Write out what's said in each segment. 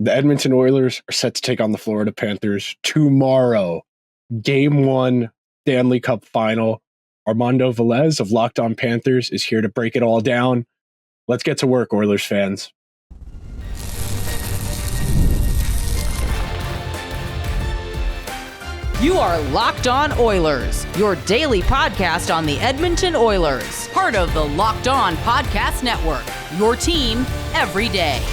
The Edmonton Oilers are set to take on the Florida Panthers tomorrow. Game 1, Stanley Cup Final. Armando Velez of Locked On Panthers is here to break it all down. Let's get to work, Oilers fans. You are Locked On Oilers, your daily podcast on the Edmonton Oilers, part of the Locked On Podcast Network, your team every day.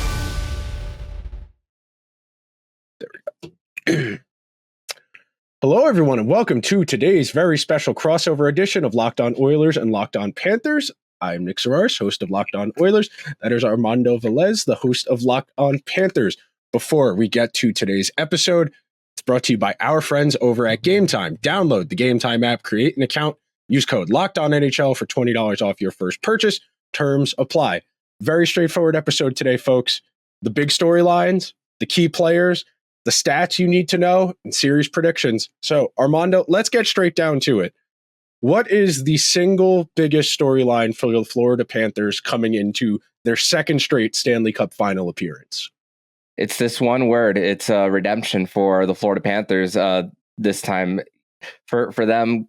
Hello, everyone, and welcome to today's very special crossover edition of Locked On Oilers and Locked On Panthers. I'm Nick Zararis, host of Locked On Oilers. That is Armando Velez, the host of Locked On Panthers. Before we get to today's episode, it's brought to you by our friends over at Game Time. Download the Game Time app, create an account, use code LOCKEDONNHL for $20 off your first purchase. Terms apply. Very straightforward episode today, folks. The big storylines, the key players, the stats you need to know, and series predictions. So, Armando, let's get straight down to it. What is the single biggest storyline for the Florida Panthers coming into their second straight Stanley Cup Final appearance? It's this one word. It's redemption for the Florida Panthers. This time, for them,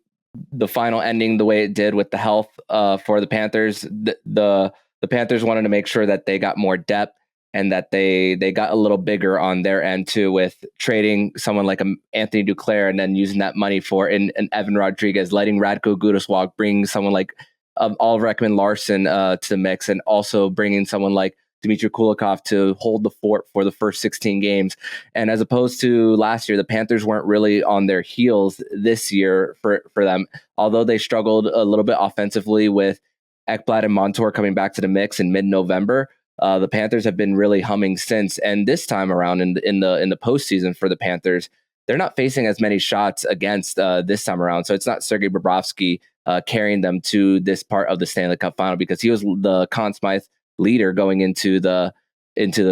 the final ending the way it did with the health for the Panthers. The Panthers wanted to make sure that they got more depth and that they got a little bigger on their end too, with trading someone like Anthony Duclair and then using that money for an Evan Rodriguez, letting Radko Gudas walk, bringing someone like Oliver Ekman-Larsson to the mix, and also bringing someone like Dmitry Kulikov to hold the fort for the first 16 games. And as opposed to last year, the Panthers weren't really on their heels this year for them, although they struggled a little bit offensively with Ekblad and Montour coming back to the mix in mid-November. The Panthers have been really humming since, and this time around in the postseason for the Panthers, they're not facing as many shots against this time around. So it's not Sergei Bobrovsky carrying them to this part of the Stanley Cup Final, because he was the Conn Smythe leader going into the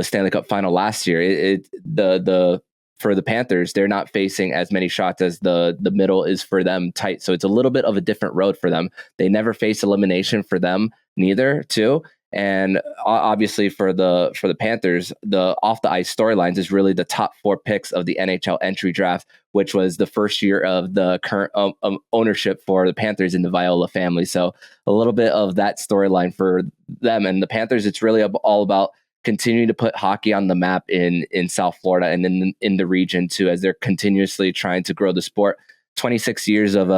Stanley Cup Final last year. For the Panthers, they're not facing as many shots as the middle is for them tight. So it's a little bit of a different road for them. They never face elimination for them neither too. And obviously for the Panthers, the off the ice storylines is really the top 4 picks of the NHL entry draft, which was the first year of the current ownership for the Panthers in the Viola family. So a little bit of that storyline for them. And the Panthers, it's really all about continuing to put hockey on the map in South Florida and in the region too, as they're continuously trying to grow the sport. 26 years of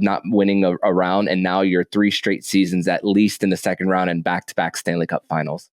not winning a round, and now you're 3 straight seasons at least in the second round and back-to-back Stanley Cup Finals.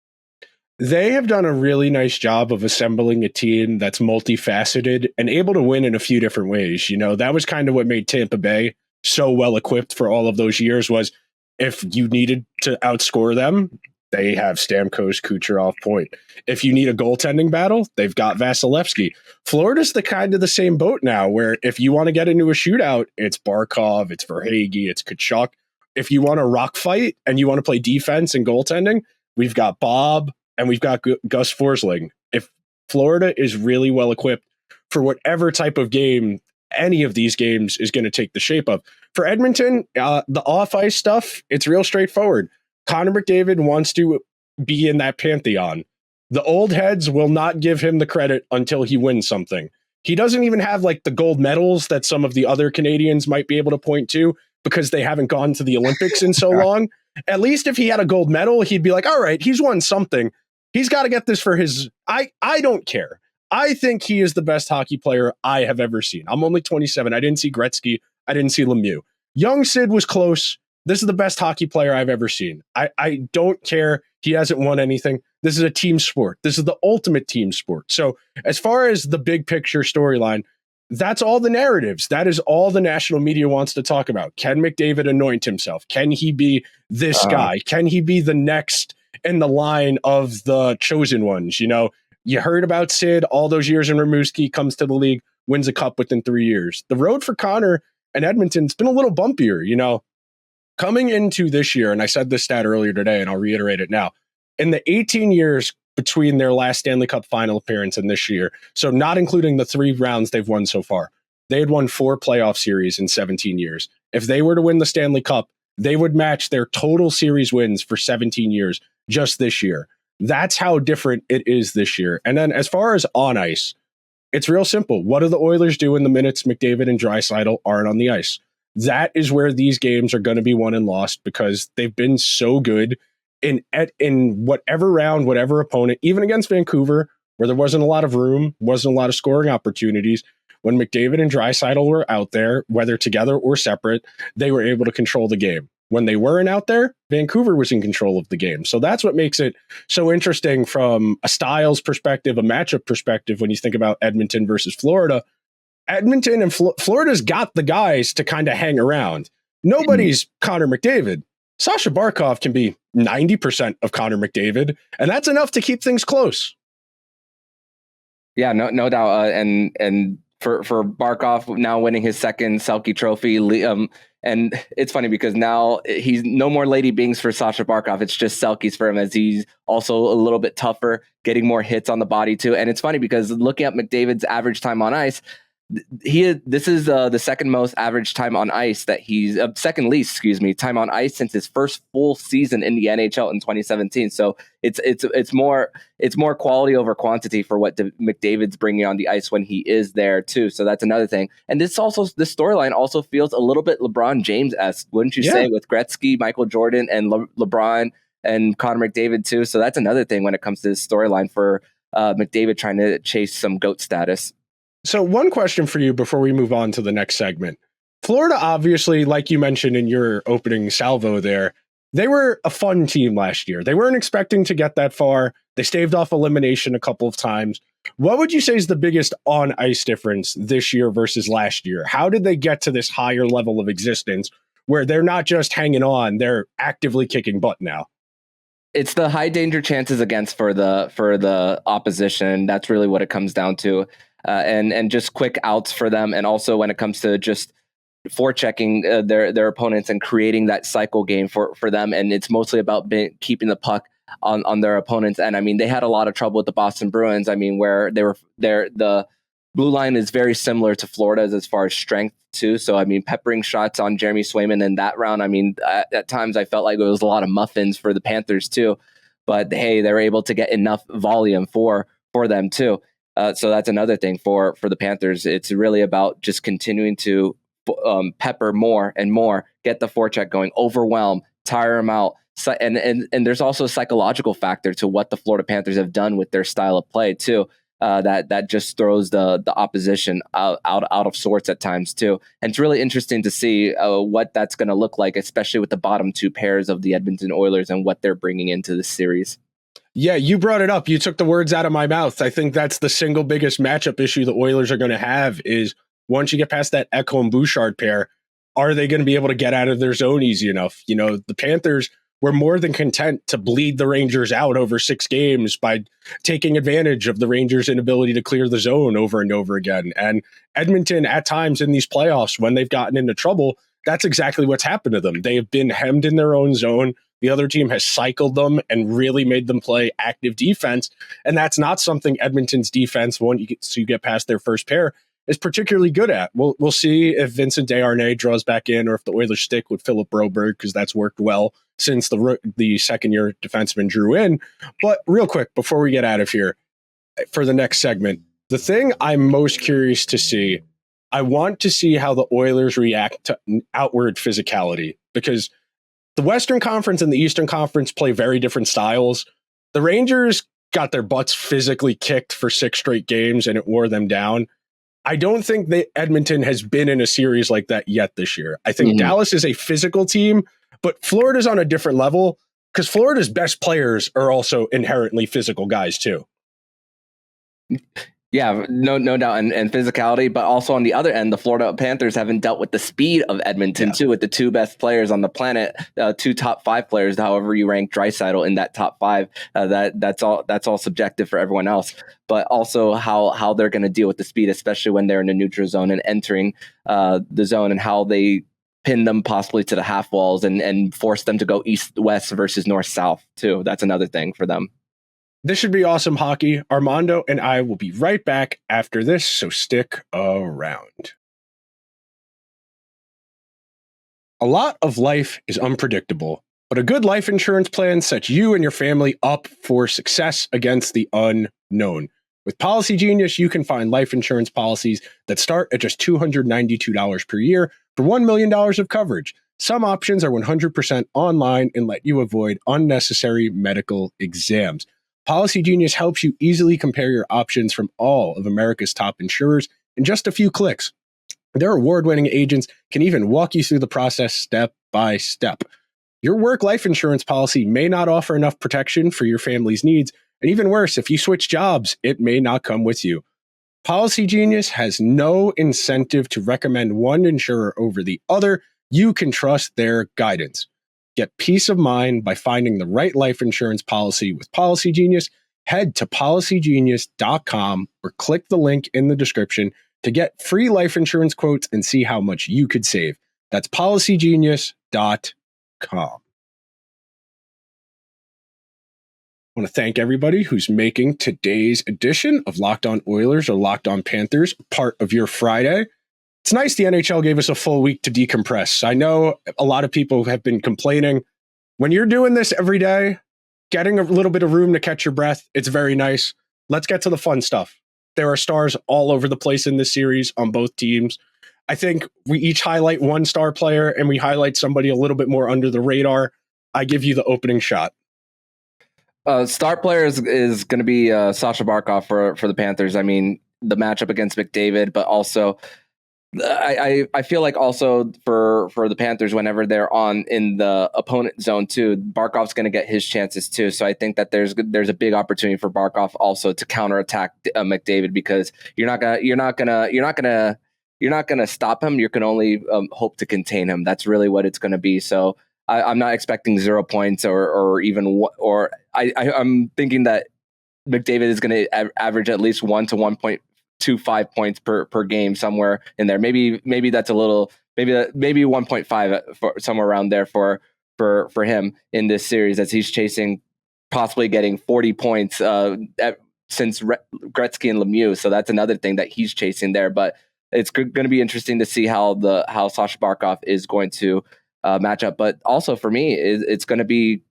They have done a really nice job of assembling a team that's multifaceted and able to win in a few different ways. You know, that was kind of what made Tampa Bay so well equipped for all of those years, was if you needed to outscore them, they have Stamkos, Kucherov, Point. If you need a goaltending battle, they've got Vasilevsky. Florida's the same boat now, where if you want to get into a shootout, it's Barkov, it's Verhaeghe, it's Tkachuk. If you want a rock fight and you want to play defense and goaltending, we've got Bob and we've got Gus Forsling. If Florida is really well equipped for whatever type of game any of these games is going to take the shape of. For Edmonton, the off-ice stuff, it's real straightforward. Connor McDavid wants to be in that pantheon. The old heads will not give him the credit until he wins something. He doesn't even have like the gold medals that some of the other Canadians might be able to point to, because they haven't gone to the Olympics in so long. At least if he had a gold medal, he'd be like, all right, he's won something. He's got to get this for his... I don't care. I think he is the best hockey player I have ever seen. I'm only 27. I didn't see Gretzky. I didn't see Lemieux. Young Sid was close. This is the best hockey player I've ever seen. I don't care. He hasn't won anything. This is a team sport. This is the ultimate team sport. So as far as the big picture storyline, that's all the narratives. That is all the national media wants to talk about. Can McDavid anoint himself? Can he be this guy? Can he be the next in the line of the chosen ones? You know, you heard about Sid all those years in Rimouski, comes to the league, wins a cup within 3 years. The road for Connor and Edmonton's been a little bumpier, you know. Coming into this year, and I said this stat earlier today, and I'll reiterate it now, in the 18 years between their last Stanley Cup Final appearance and this year, so not including the 3 rounds they've won so far, they had won 4 playoff series in 17 years. If they were to win the Stanley Cup, they would match their total series wins for 17 years just this year. That's how different it is this year. And then as far as on ice, it's real simple. What do the Oilers do in the minutes McDavid and Draisaitl aren't on the ice? That is where these games are going to be won and lost because they've been so good in whatever round, whatever opponent, even against Vancouver, where there wasn't a lot of room, wasn't a lot of scoring opportunities. When McDavid and Draisaitl were out there, whether together or separate, they were able to control the game. When they weren't out there, Vancouver was in control of the game. So that's what makes it so interesting from a styles perspective, a matchup perspective, when you think about Edmonton versus Florida. Edmonton and Florida's got the guys to kind of hang around. Nobody's Connor McDavid. Sasha Barkov can be 90% of Connor McDavid, and that's enough to keep things close. Yeah, no doubt. And for Barkov now winning his second Selke Trophy, and it's funny because now he's no more Lady Bings for Sasha Barkov. It's just Selke's for him, as he's also a little bit tougher, getting more hits on the body too. And it's funny because looking at McDavid's average time on ice, this is the second most average time on ice that he's second least, time on ice since his first full season in the NHL in 2017. So it's more quality over quantity for what McDavid's bringing on the ice when he is there too. So that's another thing. And this storyline also feels a little bit LeBron James-esque, wouldn't you say, with Gretzky, Michael Jordan, and LeBron and Connor McDavid too. So that's another thing when it comes to this storyline for McDavid trying to chase some GOAT status. So one question for you before we move on to the next segment. Florida, obviously, like you mentioned in your opening salvo there, they were a fun team last year. They weren't expecting to get that far. They staved off elimination a couple of times. What would you say is the biggest on-ice difference this year versus last year? How did they get to this higher level of existence where they're not just hanging on, they're actively kicking butt now? It's the high danger chances against for the opposition. That's really what it comes down to. And just quick outs for them. And also when it comes to just forechecking their opponents and creating that cycle game for them. And it's mostly about keeping the puck on their opponents. And I mean, they had a lot of trouble with the Boston Bruins. I mean, where the blue line is very similar to Florida's as far as strength too. So, I mean, peppering shots on Jeremy Swayman in that round. I mean, at times I felt like it was a lot of muffins for the Panthers too, but hey, they're able to get enough volume for them too. So that's another thing for the Panthers. It's really about just continuing to pepper more and more, get the forecheck going, overwhelm, tire them out. So, and there's also a psychological factor to what the Florida Panthers have done with their style of play too. That just throws the opposition out of sorts at times too. And it's really interesting to see what that's going to look like, especially with the bottom two pairs of the Edmonton Oilers and what they're bringing into the series. Yeah, you brought it up. You took the words out of my mouth. I think that's the single biggest matchup issue the Oilers are going to have is once you get past that Ekholm and Bouchard pair, are they going to be able to get out of their zone easy enough? You know, the Panthers were more than content to bleed the Rangers out over 6 games by taking advantage of the Rangers' inability to clear the zone over and over again. And Edmonton, at times in these playoffs, when they've gotten into trouble, that's exactly what's happened to them. They have been hemmed in their own zone. The other team has cycled them and really made them play active defense. And that's not something Edmonton's defense, once you get past their first pair, is particularly good at. We'll see if Vincent Desharnais draws back in or if the Oilers stick with Philip Broberg, because that's worked well since the second-year defenseman drew in. But real quick, before we get out of here, for the next segment, the thing I'm most curious to see, I want to see how the Oilers react to outward physicality, because the Western Conference and the Eastern Conference play very different styles. The Rangers got their butts physically kicked for 6 straight games and it wore them down. I don't think that Edmonton has been in a series like that yet this year. I think Dallas is a physical team, but Florida's on a different level because Florida's best players are also inherently physical guys too. Yeah, no doubt, and physicality, but also on the other end, the Florida Panthers haven't dealt with the speed of Edmonton too, with the 2 best players on the planet, 2 top 5 players, however you rank Draisaitl in that top 5. That's all subjective for everyone else, but also how they're going to deal with the speed, especially when they're in the neutral zone and entering the zone, and how they pin them possibly to the half walls and force them to go east-west versus north-south too. That's another thing for them. This should be awesome hockey. Armando and I will be right back after this, so stick around. A lot of life is unpredictable, But a good life insurance plan sets you and your family up for success against the unknown. With Policy Genius, you can find life insurance policies that start at just $292 per year for $1 million of coverage. Some options are 100% online and let you avoid unnecessary medical exams. Policy Genius helps you easily compare your options from all of America's top insurers in just a few clicks. Their award-winning agents can even walk you through the process step by step. Your work life insurance policy may not offer enough protection for your family's needs, and even worse, if you switch jobs, it may not come with you. Policy Genius has no incentive to recommend one insurer over the other. You can trust their guidance. Get peace of mind by finding the right life insurance policy with Policy Genius. Head to policygenius.com or click the link in the description to get free life insurance quotes and see how much you could save. That's policygenius.com. I want to thank everybody who's making today's edition of Locked On Oilers or Locked On Panthers part of your Friday. It's nice the NHL gave us a full week to decompress. I know a lot of people have been complaining. When you're doing this every day, getting a little bit of room to catch your breath, it's very nice. Let's get to the fun stuff. There are stars all over the place in this series on both teams. I think we each highlight one star player and we highlight somebody a little bit more under the radar. I give you the opening shot. Star player is going to be Sasha Barkov for the Panthers. I mean, the matchup against McDavid, but also I feel like also for the Panthers, whenever they're in the opponent zone too, Barkov's going to get his chances too. So I think that there's a big opportunity for Barkov also to counterattack McDavid, because you're not gonna stop him. You can only hope to contain him. That's really what it's going to be. So I'm not expecting 0 points or even I'm thinking that McDavid is going to average at least 1 to 1.25 points per game, somewhere in there. Maybe that's a little, maybe 1.5 for somewhere around there for him in this series, as he's chasing possibly getting 40 points since Gretzky and Lemieux. So that's another thing that he's chasing there. But it's going to be interesting to see how Sasha Barkov is going to match up. But also for me, it's going to be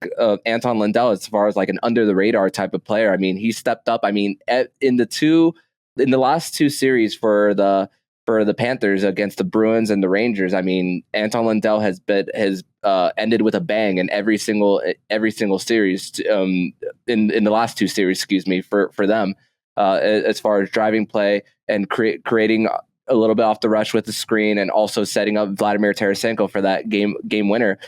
Anton Lundell, as far as like an under the radar type of player. I mean, he stepped up. I mean, in the last two series for the Panthers against the Bruins and the Rangers, I mean, Anton Lundell has ended with a bang in every single series in the last two series, for them, as far as driving play and creating a little bit off the rush with the screen, and also setting up Vladimir Tarasenko for that game winner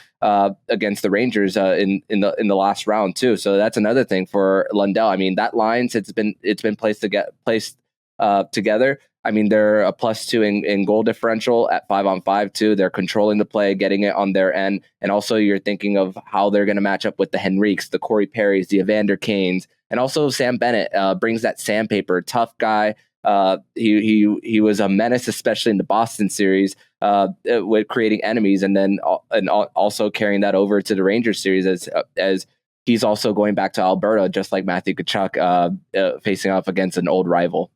against the Rangers in the last round too. So that's another thing for Lundell. I mean, that line, since it's been placed together. I mean, they're a +2 in goal differential at 5-on-5 too. They're controlling the play, getting it on their end, and also you're thinking of how they're going to match up with the Henriques, the Corey Perrys, the Evander Kanes, and also Sam Bennett brings that sandpaper, tough guy. He was a menace, especially in the Boston series, with creating enemies, and also carrying that over to the Rangers series as he's also going back to Alberta, just like Matthew Tkachuk, facing off against an old rival.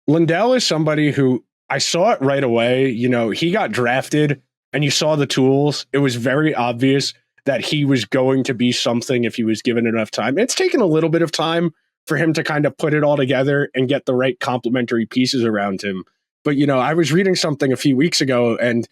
Lundell is somebody who I saw it right away. You know, he got drafted and you saw the tools. It was very obvious that he was going to be something if he was given enough time. It's taken a little bit of time for him to kind of put it all together and get the right complementary pieces around him. But, you know, I was reading something a few weeks ago, and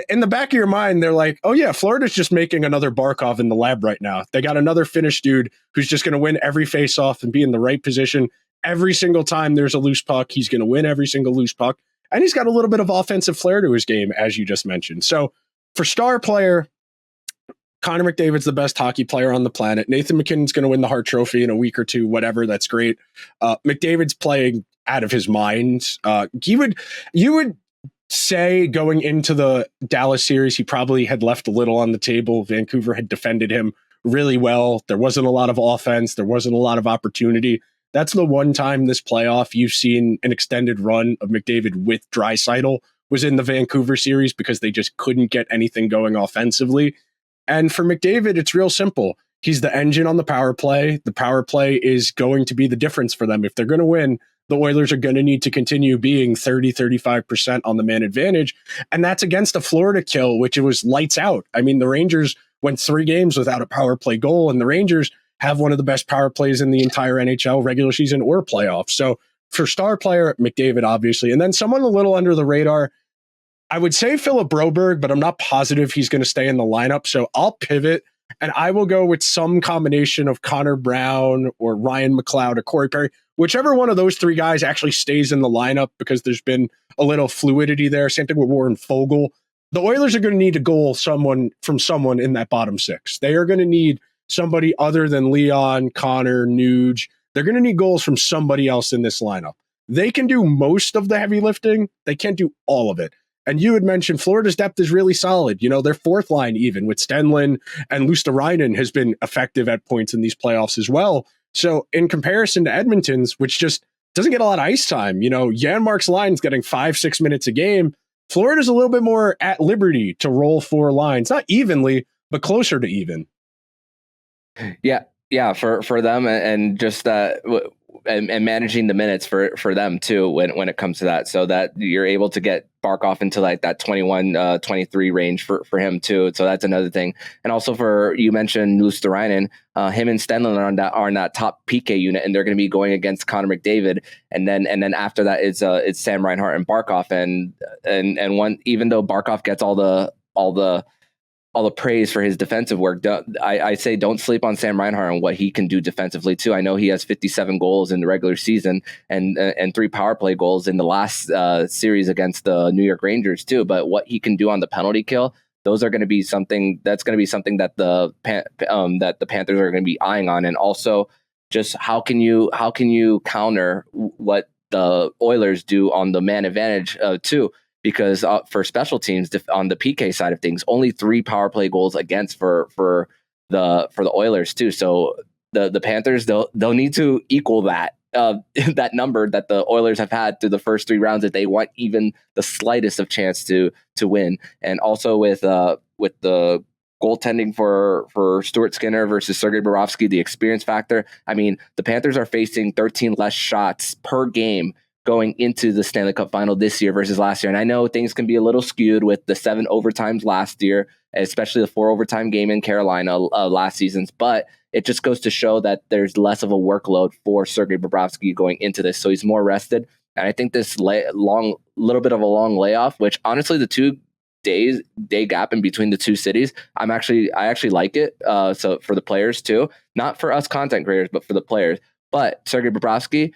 in the back of your mind, they're like, oh yeah, Florida's just making another Barkov in the lab right now. They got another Finnish dude who's just going to win every face-off and be in the right position. Every single time there's a loose puck, he's going to win every single loose puck. And he's got a little bit of offensive flair to his game, as you just mentioned. So for star player, Connor McDavid's the best hockey player on the planet. Nathan MacKinnon's going to win the Hart Trophy in a week or two, whatever. That's great. McDavid's playing out of his mind. You would say going into the Dallas series, he probably had left a little on the table. Vancouver had defended him really well. There wasn't a lot of offense. There wasn't a lot of opportunity. That's the one time this playoff you've seen an extended run of McDavid with Draisaitl was in the Vancouver series, because they just couldn't get anything going offensively. And for McDavid, it's real simple. He's the engine on the power play. The power play is going to be the difference for them. If they're going to win, the Oilers are going to need to continue being 30-35% on the man advantage. And that's against a Florida kill, which it was lights out. I mean, the Rangers went 3 games without a power play goal, and the Rangers have one of the best power plays in the entire NHL regular season or playoffs. So for star player, McDavid, obviously, and then someone a little under the radar, I would say Philip Broberg, but I'm not positive he's going to stay in the lineup. So I'll pivot, and I will go with some combination of Connor Brown or Ryan McLeod or Corey Perry, whichever one of those 3 guys actually stays in the lineup, because there's been a little fluidity there. Same thing with Warren Fogle. The Oilers are going to need a goal from someone in that bottom 6. They are going to need somebody other than Leon, Connor, Nuge. They're going to need goals from somebody else in this lineup. They can do most of the heavy lifting. They can't do all of it. And you had mentioned Florida's depth is really solid. You know, their fourth line, even with Stenlund and Luosterainen, has been effective at points in these playoffs as well. So in comparison to Edmonton's, which just doesn't get a lot of ice time, you know, Janmark's line's getting 5-6 minutes a game. Florida's a little bit more at liberty to roll 4 lines, not evenly, but closer to even. Yeah, for them, and just that, and managing the minutes for them too when it comes to that, so that you're able to get Barkov into like that 21 23 range for him too. So that's another thing. And also, for you mentioned Luosterainen, him and Stenlund are on that top PK unit, and they're going to be going against Connor McDavid, and then after that it's Sam Reinhart and Barkov, and one, even though Barkov gets all the praise for his defensive work, I say don't sleep on Sam Reinhart and what he can do defensively too. I know he has 57 goals in the regular season and 3 power play goals in the last series against the New York Rangers too. But what he can do on the penalty kill, those are going to be something that the Panthers are going to be eyeing on. And also, just how can you counter what the Oilers do on the man advantage too? Because for special teams on the PK side of things, only 3 power play goals against for the Oilers too. So the Panthers, they'll need to equal that that number that the Oilers have had through the first 3 rounds if they want even the slightest of chance to win. And also with the goaltending for Stuart Skinner versus Sergei Bobrovsky, the experience factor. I mean, the Panthers are facing 13 less shots per game going into the Stanley Cup Final this year versus last year. And I know things can be a little skewed with the 7 overtimes last year, especially the 4 overtime game in Carolina last season's, but it just goes to show that there's less of a workload for Sergei Bobrovsky going into this. So he's more rested. And I think this little bit of a long layoff, which honestly the 2 day gap in between the 2 cities, I actually like it. So for the players too, not for us content creators, but for the players. But Sergei Bobrovsky,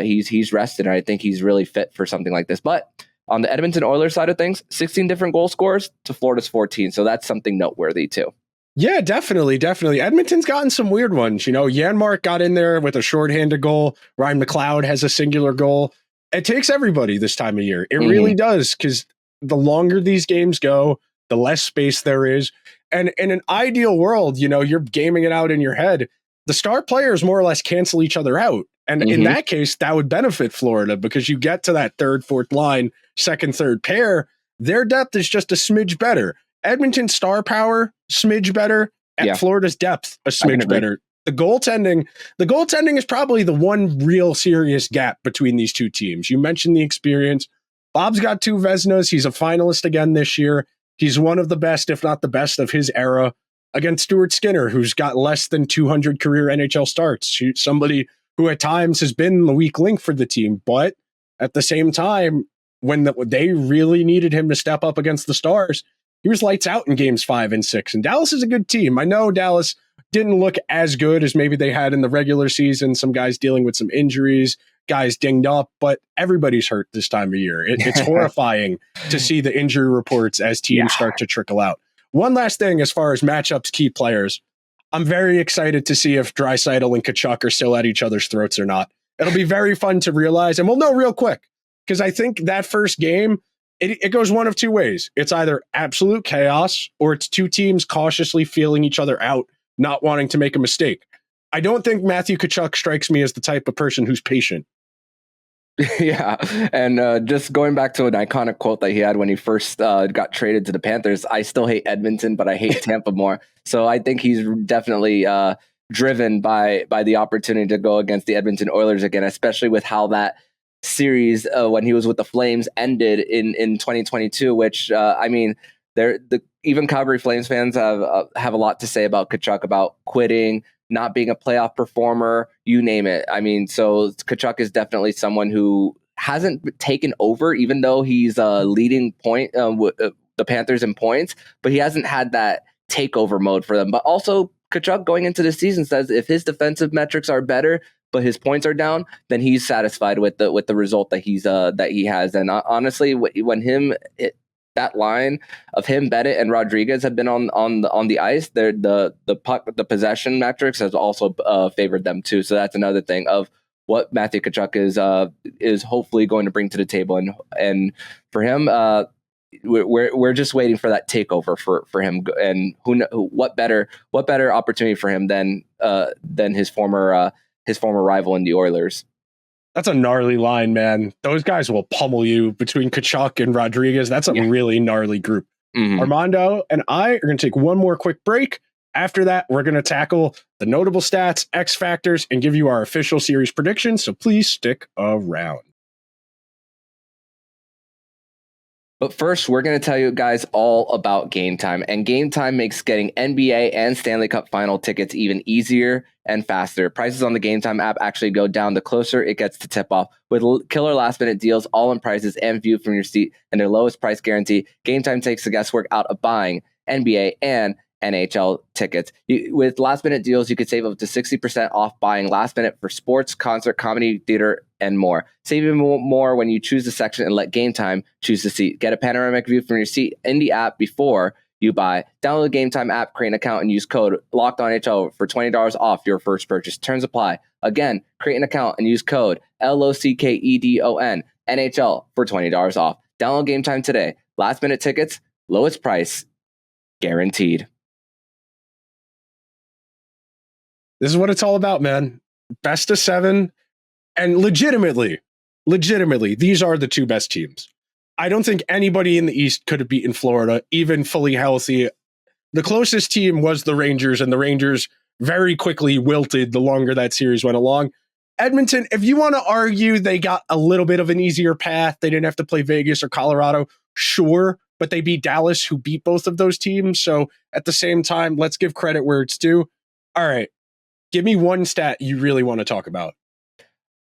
he's rested, and I think he's really fit for something like this. But on the Edmonton Oilers side of things, 16 different goal scorers to Florida's 14. So that's something noteworthy too. Yeah, definitely. Edmonton's gotten some weird ones. You know, Janmark got in there with a shorthanded goal. Ryan McLeod has a singular goal. It takes everybody this time of year. It really does, because the longer these games go, the less space there is. And in an ideal world, you know, you're gaming it out in your head. The star players more or less cancel each other out. And in that case, that would benefit Florida, because you get to that 3rd, 4th line, 2nd, 3rd pair. Their depth is just a smidge better. Edmonton's star power, smidge better. At Florida's depth, a smidge better. The goaltending is probably the one real serious gap between these 2 teams. You mentioned the experience. Bob's got 2 Vezinas. He's a finalist again this year. He's one of the best, if not the best, of his era, against Stuart Skinner, who's got less than 200 career NHL starts. Somebody who at times has been the weak link for the team. But at the same time, when they really needed him to step up against the Stars, he was lights out in games 5 and 6. And Dallas is a good team. I know Dallas didn't look as good as maybe they had in the regular season. Some guys dealing with some injuries, guys dinged up, but everybody's hurt this time of year. It's horrifying to see the injury reports as teams start to trickle out. One last thing, as far as matchups, key players, I'm very excited to see if Draisaitl and Tkachuk are still at each other's throats or not. It'll be very fun to realize, and we'll know real quick, because I think that first game, it goes one of 2 ways. It's either absolute chaos, or it's 2 teams cautiously feeling each other out, not wanting to make a mistake. I don't think Matthew Tkachuk strikes me as the type of person who's patient. Yeah, and just going back to an iconic quote that he had when he first got traded to the Panthers, I still hate Edmonton, but I hate Tampa more. So I think he's definitely driven by the opportunity to go against the Edmonton Oilers again, especially with how that series when he was with the Flames ended in 2022, which I mean, the even Calgary Flames fans have a lot to say about Tkachuk, about quitting, not being a playoff performer, you name it. I mean, so Tkachuk is definitely someone who hasn't taken over, even though he's leading the Panthers in points, but he hasn't had that takeover mode for them. But also, Tkachuk going into the season says if his defensive metrics are better, but his points are down, then he's satisfied with the result that he has. And honestly, when that line of him, Bennett, and Rodriguez have been on the ice, the puck, the possession metrics has also favored them too. So that's another thing of what Matthew Tkachuk is hopefully going to bring to the table, and for him, we're just waiting for that takeover for him. And what better opportunity for him than his former rival in the Oilers. That's a gnarly line, man. Those guys will pummel you between Tkachuk and Rodriguez. That's a really gnarly group. Mm-hmm. Armando and I are going to take one more quick break. After that, we're going to tackle the notable stats, X factors, and give you our official series predictions. So please stick around. But first, we're going to tell you guys all about Game Time. And Game Time makes getting NBA and Stanley Cup Final tickets even easier and faster. Prices on the Game Time app actually go down the closer it gets to tip-off. With killer last-minute deals, all-in prices, and view from your seat, and their lowest price guarantee, Game Time takes the guesswork out of buying NBA and NHL tickets. With last-minute deals, you could save up to 60% off buying last minute for sports, concert, comedy, theater, and more. Save even more when you choose the section and let Game Time choose the seat. Get a panoramic view from your seat in the app before you buy. Download the Game Time app, create an account, and use code LOCKEDONHL for $20 off your first purchase. Terms apply. Again, create an account and use code LOCKEDON NHL for $20 off. Download Game Time today. Last minute tickets, lowest price, guaranteed. This is what it's all about, man. Best of 7. And legitimately, these are the two best teams. I don't think anybody in the East could have beaten Florida, even fully healthy. The closest team was the Rangers, and the Rangers very quickly wilted the longer that series went along. Edmonton, if you want to argue they got a little bit of an easier path, they didn't have to play Vegas or Colorado, sure, but they beat Dallas, who beat both of those teams. So at the same time, let's give credit where it's due. All right. Give me one stat you really want to talk about.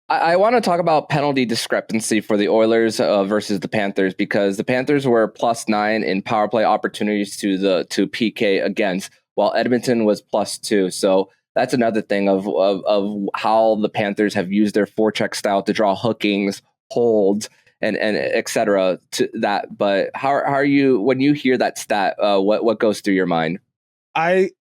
I want to talk about penalty discrepancy for the Oilers versus the Panthers, because the Panthers were +9 in power play opportunities to PK against, while Edmonton was +2. So that's another thing of how the Panthers have used their forecheck style to draw hookings, holds, and etc. to that. But how are you when you hear that stat? What goes through your mind?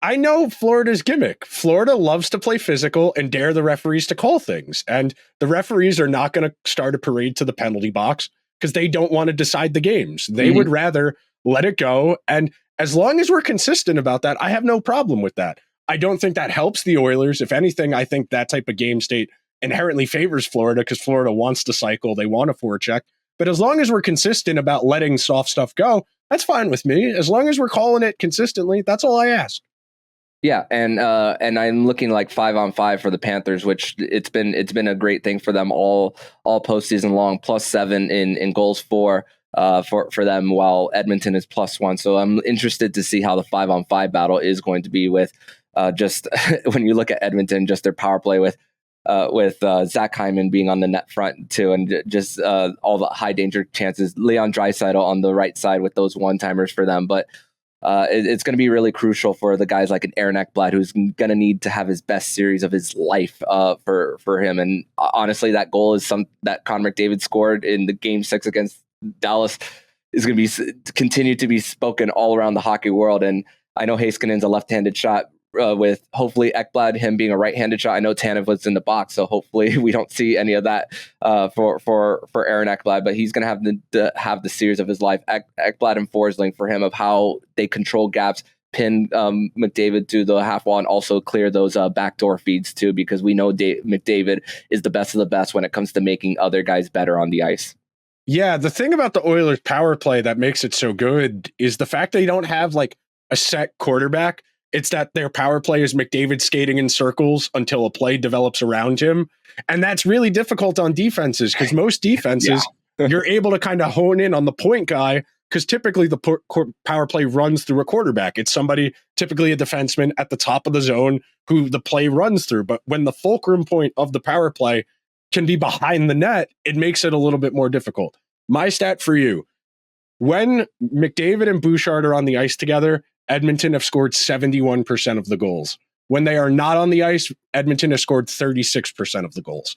I know Florida's gimmick. Florida loves to play physical and dare the referees to call things. And the referees are not going to start a parade to the penalty box because they don't want to decide the games. They would rather let it go. And as long as we're consistent about that, I have no problem with that. I don't think that helps the Oilers. If anything, I think that type of game state inherently favors Florida because Florida wants to cycle. They want a forecheck. But as long as we're consistent about letting soft stuff go, that's fine with me. As long as we're calling it consistently, that's all I ask. Yeah, and I'm looking like 5-on-5 for the Panthers, which it's been a great thing for them all postseason long. +7 in goals for them, while Edmonton is +1. So I'm interested to see how the 5-on-5 battle is going to be with just when you look at Edmonton, just their power play with Zach Hyman being on the net front too, and just all the high danger chances. Leon Draisaitl on the right side with those one-timers for them, but. It's going to be really crucial for the guys like an Aaron Ekblad, who's going to need to have his best series of his life for him. And honestly, that goal is that Connor McDavid scored in the Game 6 against Dallas is going to continue to be spoken all around the hockey world. And I know Heiskanen's a left-handed shot. With hopefully Ekblad, him being a right-handed shot. I know Tanev was in the box, so hopefully we don't see any of that for Aaron Ekblad. But he's going to have the series of his life. Ekblad and Forsling for him of how they control gaps, pin McDavid to the half wall, and also clear those backdoor feeds too, because we know McDavid is the best of the best when it comes to making other guys better on the ice. Yeah, the thing about the Oilers' power play that makes it so good is the fact they don't have like a set quarterback. It's that their power play is McDavid skating in circles until a play develops around him. And that's really difficult on defenses because most defenses, you're able to kind of hone in on the point guy because typically the power play runs through a quarterback. It's somebody, typically a defenseman at the top of the zone who the play runs through. But when the fulcrum point of the power play can be behind the net, it makes it a little bit more difficult. My stat for you, when McDavid and Bouchard are on the ice together, Edmonton have scored 71% of the goals. When they are not on the ice, Edmonton has scored 36% of the goals.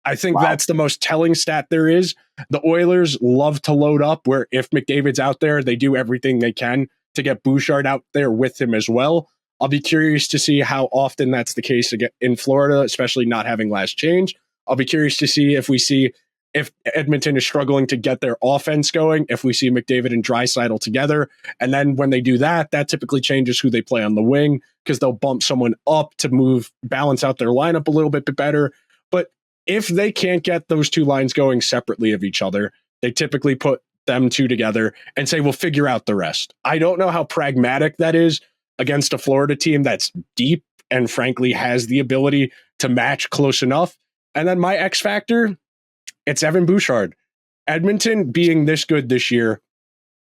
I think that's the most telling stat there is. The Oilers love to load up, where if McDavid's out there, they do everything they can to get Bouchard out there with him as well. I'll be curious to see how often that's the case in Florida, especially not having last change. I'll be curious to see if Edmonton is struggling to get their offense going, if we see McDavid and Draisaitl together. And then when they do that, that typically changes who they play on the wing, because they'll bump someone up to balance out their lineup a little bit better. But if they can't get those two lines going separately of each other, they typically put them two together and say, we'll figure out the rest. I don't know how pragmatic that is against a Florida team that's deep and frankly has the ability to match close enough. And then my X factor, it's Evan Bouchard. Edmonton being this good this year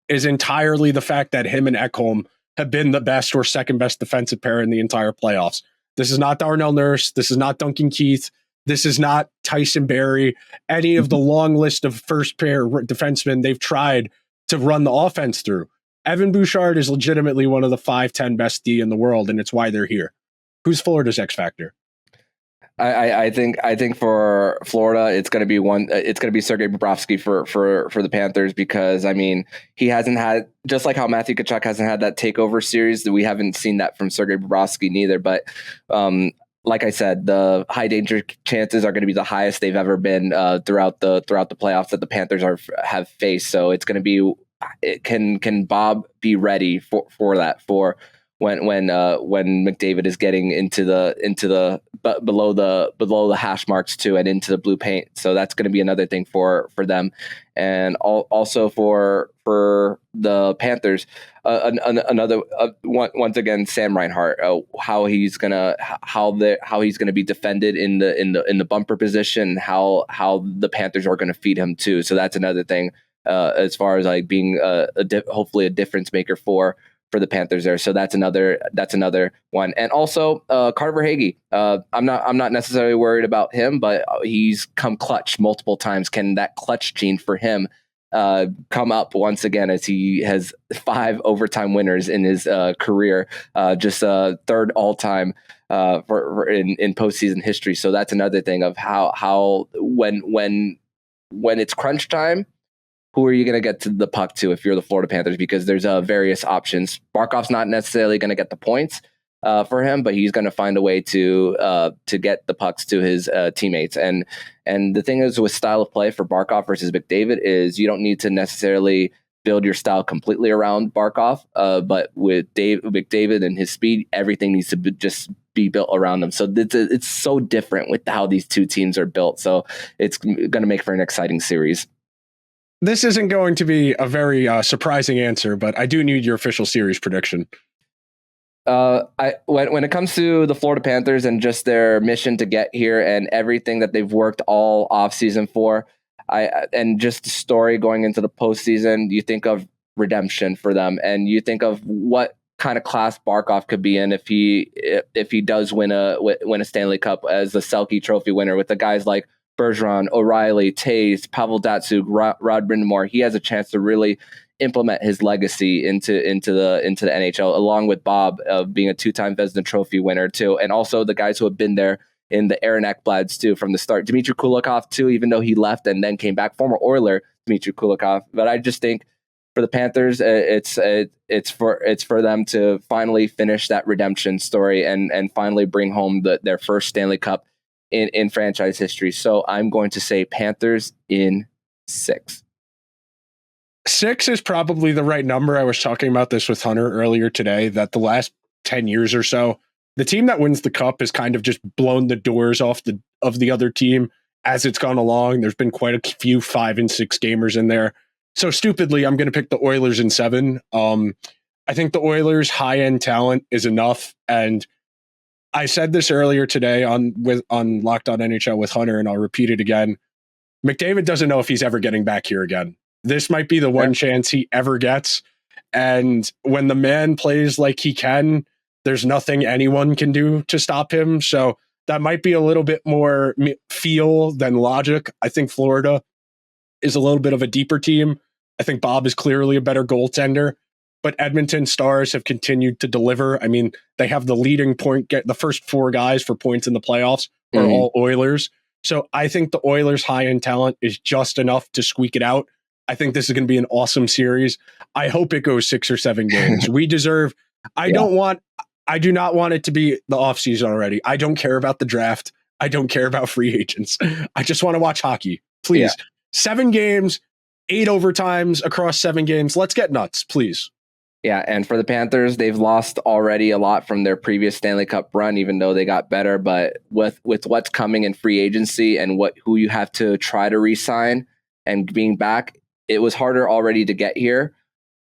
is entirely the fact that him and Ekholm have been the best or second best defensive pair in the entire playoffs. This is not Darnell Nurse. This is not Duncan Keith. This is not Tyson Barrie. Any of the long list of first pair defensemen they've tried to run the offense through. Evan Bouchard is legitimately one of the 5-10 best D in the world, and it's why they're here. Who's Florida's X factor? I think for Florida, it's going to be It's going to be Sergei Bobrovsky for the Panthers, because I mean, he hasn't had, just like how Matthew Tkachuk hasn't had that takeover series, that we haven't seen that from Sergei Bobrovsky neither. But like I said, the high danger chances are going to be the highest they've ever been throughout the playoffs that the Panthers have faced. So it's going to be, can Bob be ready for that, for when McDavid is getting into the below the hash marks too, and into the blue paint. So that's going to be another thing for them, and also for the Panthers. Another once again, Sam Reinhart, how he's gonna be defended in the bumper position, how the Panthers are going to feed him too. So that's another thing as far as like being hopefully a difference maker for the Panthers there. So that's another one. And also Carter Verhaeghe. I'm not necessarily worried about him, but he's come clutch multiple times. Can that clutch gene for him come up once again, as he has 5 overtime winners in his career, just third all time for in postseason history. So that's another thing of how when it's crunch time, who are you going to get to the puck to if you're the Florida Panthers? Because there's various options. Barkov's not necessarily going to get the points for him, but he's going to find a way to get the pucks to his teammates. And the thing is, with style of play for Barkov versus McDavid, is you don't need to necessarily build your style completely around Barkov, but with McDavid and his speed, everything needs to just be built around him. So it's so different with how these two teams are built. So it's going to make for an exciting series. This isn't going to be a very surprising answer, but I do need your official series prediction. When it comes to the Florida Panthers and just their mission to get here and everything that they've worked all offseason for, and just the story going into the postseason, you think of redemption for them, and you think of what kind of class Barkov could be in if he does win a Stanley Cup as the Selke Trophy winner, with the guys like Bergeron, O'Reilly, Taves, Pavel Datsyuk, Rod Brind'Amour. He has a chance to really implement his legacy into the NHL, along with Bob being a 2-time Vezina Trophy winner too, and also the guys who have been there in the Aaron Ekblads too from the start. Dmitry Kulikov too, even though he left and then came back, former Oiler Dmitry Kulikov. But I just think for the Panthers, it's for them to finally finish that redemption story and finally bring home their first Stanley Cup in franchise history. So I'm going to say Panthers in 6. 6 is probably the right number. I was talking about this with Hunter earlier today, that the last 10 years or so, the team that wins the cup has kind of just blown the doors off of the other team as it's gone along. There's been quite a few 5 and 6 gamers in there. So stupidly, I'm going to pick the Oilers in 7. I think the Oilers' high-end talent is enough, and I said this earlier today on Locked On NHL with Hunter, and I'll repeat it again. McDavid doesn't know if he's ever getting back here again. This might be the one chance he ever gets. And when the man plays like he can, there's nothing anyone can do to stop him. So that might be a little bit more feel than logic. I think Florida is a little bit of a deeper team. I think Bob is clearly a better goaltender, but Edmonton Stars have continued to deliver. I mean, they have the leading the first 4 guys for points in the playoffs are all Oilers. So I think the Oilers' high-end talent is just enough to squeak it out. I think this is going to be an awesome series. I hope it goes 6 or 7 games. We deserve. I do not want it to be the offseason already. I don't care about the draft. I don't care about free agents. I just want to watch hockey. Please. 7 games, 8 overtimes across 7 games. Let's get nuts, please. Yeah, and for the Panthers, they've lost already a lot from their previous Stanley Cup run, even though they got better. But with what's coming in free agency and who you have to try to re-sign and being back, it was harder already to get here.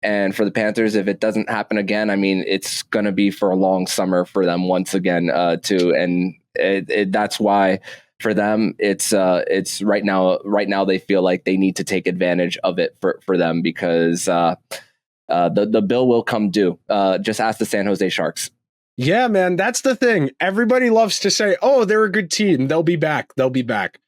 And for the Panthers, if it doesn't happen again, I mean, it's going to be for a long summer for them once again, too. And that's why for them, it's right now they feel like they need to take advantage of it for them because the bill will come due. Just ask the San Jose Sharks. Yeah, man, that's the thing. Everybody loves to say, oh, they're a good team. They'll be back. They'll be back.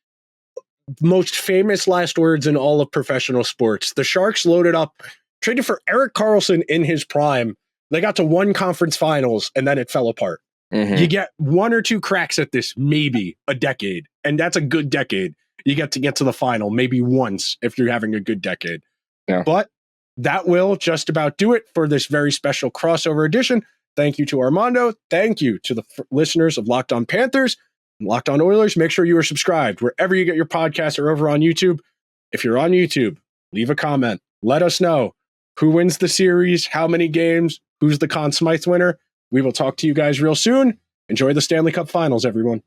Most famous last words in all of professional sports. The Sharks loaded up, traded for Erik Karlsson in his prime. They got to 1 conference finals, and then it fell apart. You get 1 or 2 cracks at this, maybe a decade, and that's a good decade. You get to the final maybe once if you're having a good decade. Yeah. But that will just about do it for this very special crossover edition. Thank you to Armando. Thank you to the listeners of Locked On Panthers and Locked On Oilers. Make sure you are subscribed wherever you get your podcasts or over on YouTube. If you're on YouTube, leave a comment. Let us know who wins the series, how many games, who's the Conn Smythe winner. We will talk to you guys real soon. Enjoy the Stanley Cup Finals, everyone.